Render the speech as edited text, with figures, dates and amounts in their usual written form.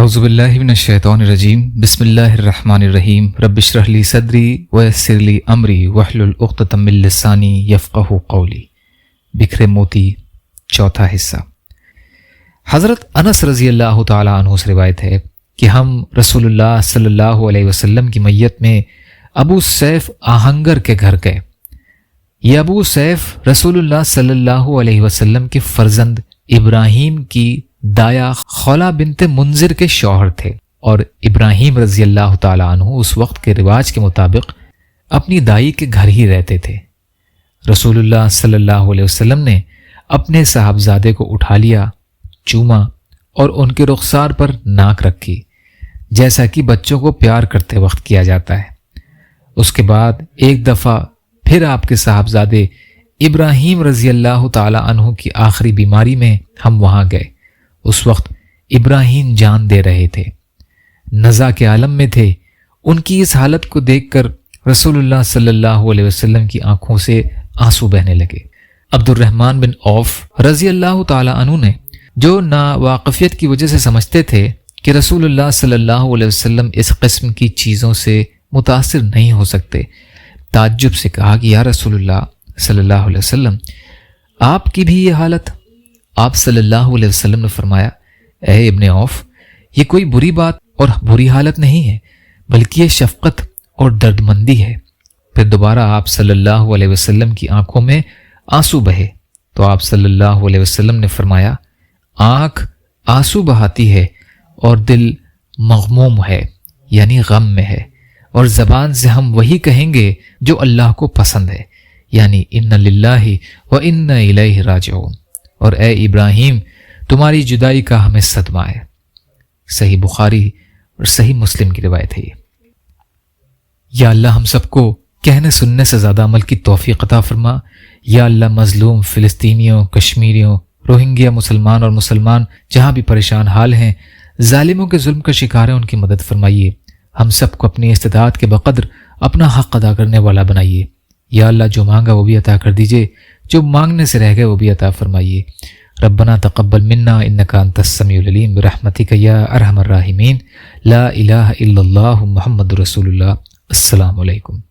اعوذ باللہ من الشیطان الرجیم بسم اللہ الرحمن الرحیم رب اشرح لی صدری ویسر لی امری واحلل عقدۃ من لسانی یفقہوا قولی۔ بکھرے موتی، چوتھا حصہ۔ حضرت انس رضی اللہ تعالیٰ عنہ سے روایت ہے کہ ہم رسول اللہ صلی اللہ علیہ وسلم کی میت میں ابو سیف آہنگر کے گھر گئے۔ یہ ابو سیف رسول اللہ صلی اللہ علیہ وسلم کے فرزند ابراہیم کی دایا خولہ بنت منذر کے شوہر تھے، اور ابراہیم رضی اللہ تعالیٰ عنہ اس وقت کے رواج کے مطابق اپنی دائی کے گھر ہی رہتے تھے۔ رسول اللہ صلی اللہ علیہ وسلم نے اپنے صاحبزادے کو اٹھا لیا، چوما اور ان کے رخسار پر ناک رکھی، جیسا کہ بچوں کو پیار کرتے وقت کیا جاتا ہے۔ اس کے بعد ایک دفعہ پھر آپ کے صاحبزادے ابراہیم رضی اللہ تعالیٰ عنہ کی آخری بیماری میں ہم وہاں گئے۔ اس وقت ابراہیم جان دے رہے تھے، نزع کے عالم میں تھے۔ ان کی اس حالت کو دیکھ کر رسول اللہ صلی اللہ علیہ وسلم کی آنکھوں سے آنسو بہنے لگے۔ عبد الرحمن بن عوف رضی اللہ تعالیٰ عنہ نے، جو ناواقفیت کی وجہ سے سمجھتے تھے کہ رسول اللہ صلی اللہ علیہ وسلم اس قسم کی چیزوں سے متاثر نہیں ہو سکتے، تعجب سے کہا کہ یا رسول اللہ صلی اللہ علیہ وسلم، آپ کی بھی یہ حالت؟ آپ صلی اللہ علیہ وسلم نے فرمایا، اے ابن عوف، یہ کوئی بری بات اور بری حالت نہیں ہے، بلکہ یہ شفقت اور درد مندی ہے۔ پھر دوبارہ آپ صلی اللہ علیہ وسلم کی آنکھوں میں آنسو بہے تو آپ صلی اللہ علیہ وسلم نے فرمایا، آنکھ آنسو بہاتی ہے اور دل مغموم ہے، یعنی غم میں ہے، اور زبان سے ہم وہی کہیں گے جو اللہ کو پسند ہے، یعنی ان للہ و انا الیہ راجعون۔ اور اے ابراہیم، تمہاری جدائی کا ہمیں صدمہ ہے۔ صحیح بخاری اور صحیح مسلم کی روایت ہے۔ یا اللہ ہم سب کو کہنے سننے سے زیادہ عمل کی توفیق عطا فرما۔ یا اللہ مظلوم فلسطینیوں، کشمیریوں، روہنگیا مسلمان اور مسلمان جہاں بھی پریشان حال ہیں، ظالموں کے ظلم کا شکار ہیں، ان کی مدد فرمائیے۔ ہم سب کو اپنی استطاعت کے بقدر اپنا حق ادا کرنے والا بنائیے۔ یا اللہ جو مانگا وہ بھی عطا کر دیجئے، جو مانگنے سے رہ گئے وہ بھی عطا فرمائیے۔ ربنا تقبل منا انک انت السمیع العلیم برحمتک یا ارحم الراحمین۔ لا الہ الا اللہ محمد رسول اللہ۔ السلام علیکم۔